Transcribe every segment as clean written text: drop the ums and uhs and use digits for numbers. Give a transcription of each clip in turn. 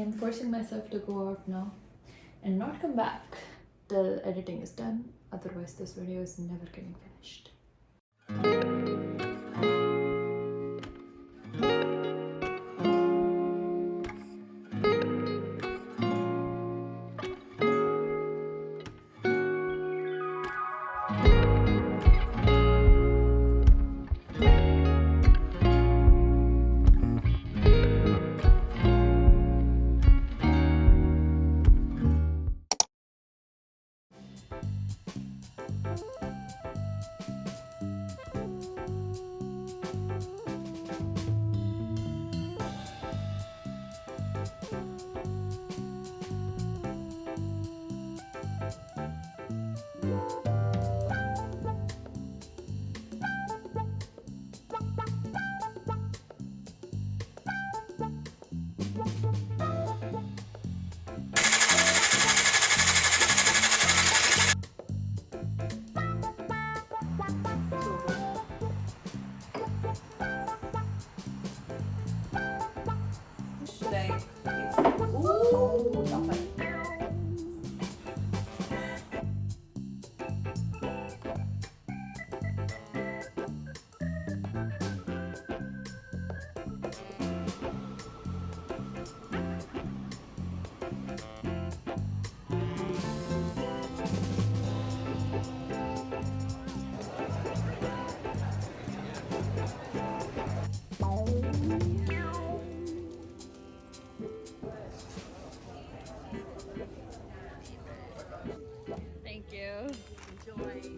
am forcing myself to go out now and not come back till editing is done. Otherwise, this video is never getting finished. Thank you. Enjoy.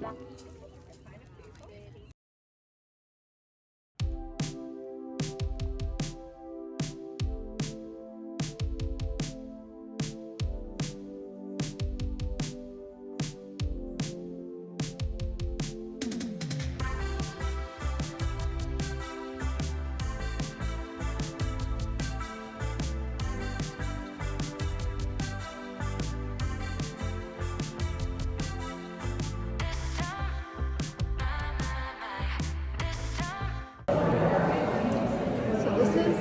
So this is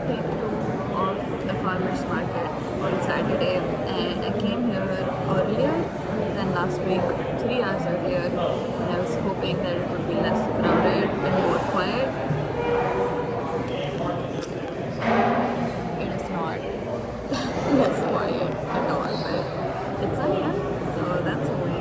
day 2 of the farmers market on Saturday, and I came here earlier than last week, 3 hours earlier, and I was hoping that it would be less crowded and more quiet. It is not less quiet at all, but it's sunny, so that's a win.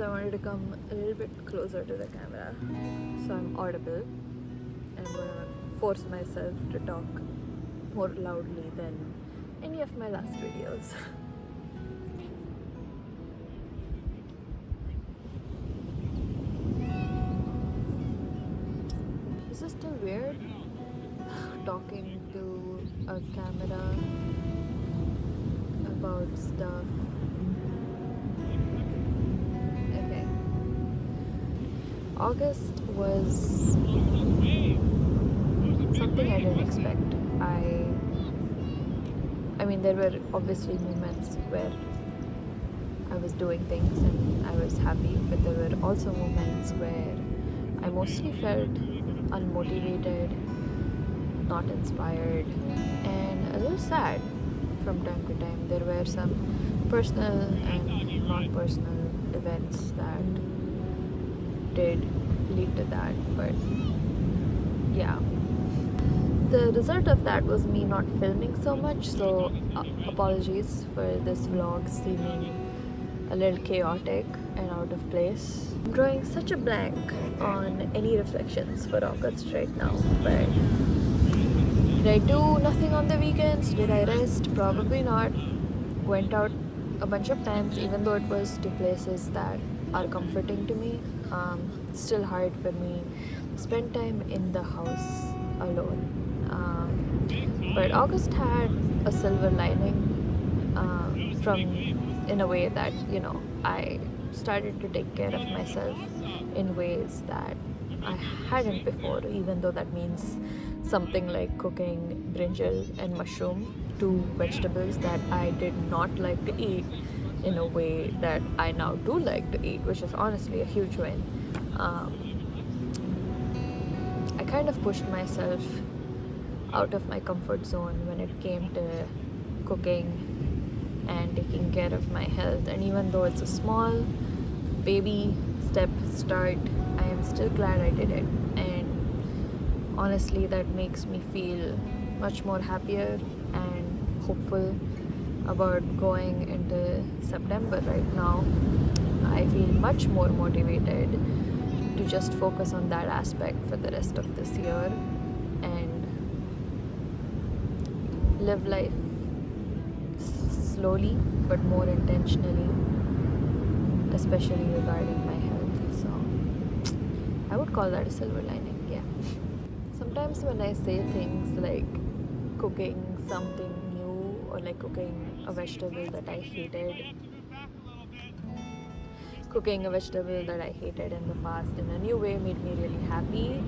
So I wanted to come a little bit closer to the camera so I'm audible, and I'm gonna force myself to talk more loudly than any of my last videos. This is still weird talking to a camera about stuff. Okay. August was something I didn't expect. I mean, there were obviously moments where I was doing things and I was happy, but there were also moments where I mostly felt unmotivated, not inspired, and a little sad from time to time. There were some personal and non-personal events that did lead to that, but yeah. The result of that was me not filming so much, so apologies for this vlog seeming a little chaotic and out of place. I'm drawing such a blank on any reflections for August right now, but did I do nothing on the weekends? Did I rest? Probably not. Went out a bunch of times, even though it was to places that are comforting to me. Still hard for me. Spend time in the house alone. But August had a silver lining from in a way that, you know, I started to take care of myself in ways that I hadn't before, even though that means something like cooking brinjal and mushroom, two vegetables that I did not like to eat, in a way that I now do like to eat, which is honestly a huge win. I kind of pushed myself out of my comfort zone when it came to cooking and taking care of my health, and even though it's a small baby step start, I am still glad I did it, and honestly that makes me feel much more happier and hopeful about going into September. Right now I feel much more motivated to just focus on that aspect for the rest of this year and live life slowly but more intentionally, especially regarding my health. So I would call that a silver lining, yeah. Sometimes when I say things like cooking something new or like cooking a vegetable that I hated, in the past in a new way made me really happy.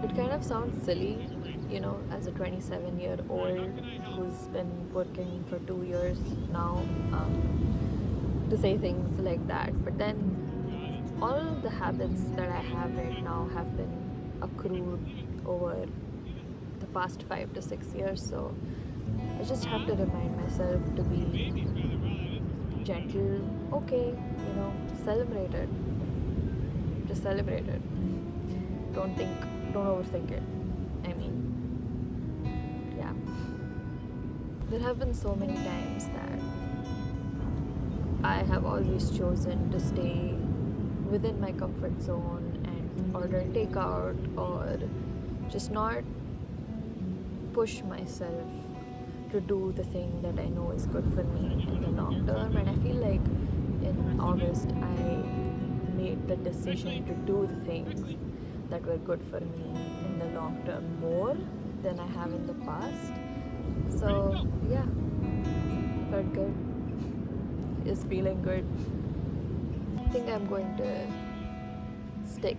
It kind of sounds silly, you know, as a 27-year-old who's been working for 2 years now, to say things like that. But then all the habits that I have right now have been accrued over the past 5 to 6 years, so I just have to remind myself to be gentle. Okay, you know, celebrate it. Just celebrate it. Don't overthink it. I mean, yeah. There have been so many times that I have always chosen to stay within my comfort zone and order takeout or just not push myself to do the thing that I know is good for me in the long term. And I feel like in August I made the decision to do the things that were good for me in the long term more than I have in the past. So yeah, felt good. Is feeling good. I think I'm going to stick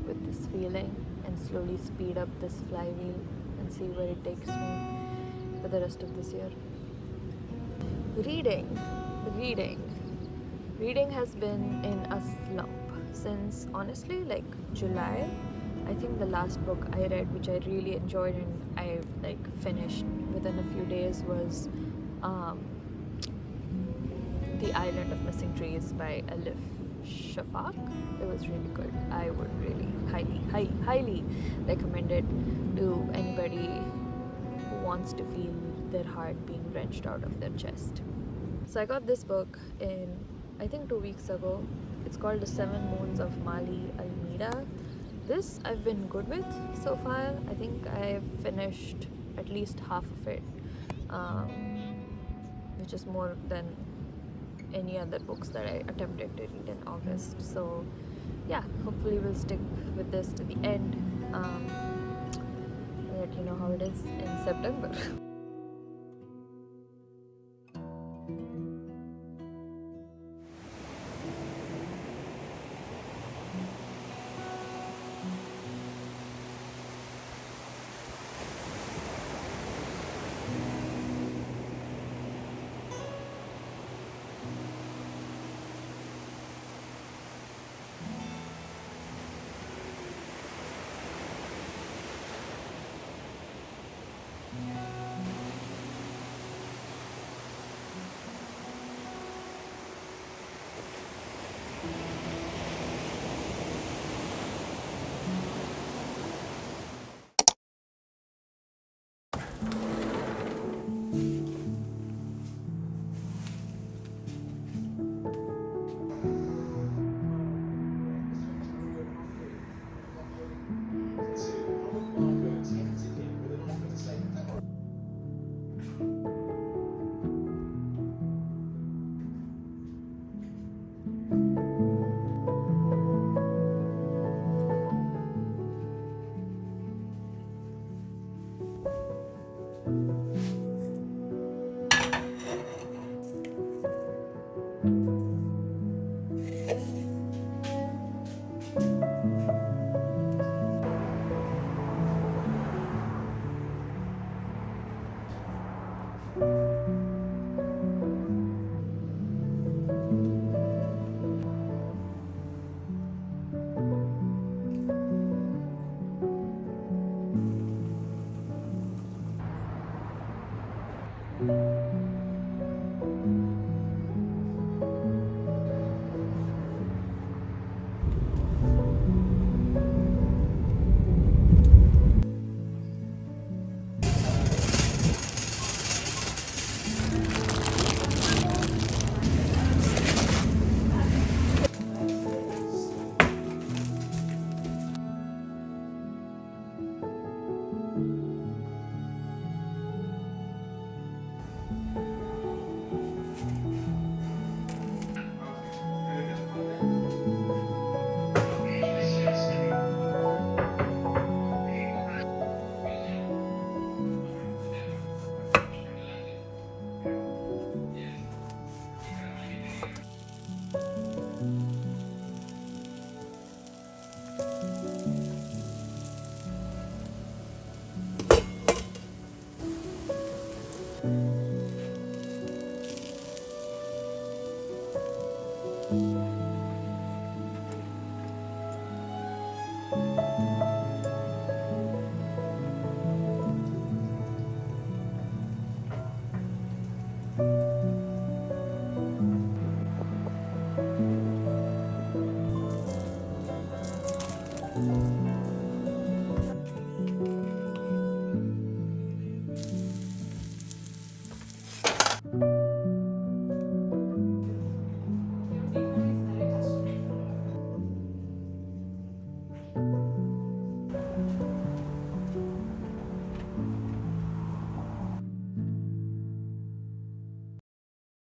with this feeling and slowly speed up this flywheel and see where it takes me for the rest of this year. Reading has been in a slump since honestly like July. I think the last book I read, which I really enjoyed and I like finished within a few days, was The Island of Missing Trees by Alif Shafak. It was really good. I would really highly recommend it to anybody who wants to feel their heart being wrenched out of their chest. So I got this book in I think 2 weeks ago. It's called The Seven Moons of Mali Almeida. This I've been good with so far. I think I've finished at least half of it, um, which is more than any other books that I attempted to read in August. So yeah, hopefully we'll stick with this to the end. I'll let you know how it is in September.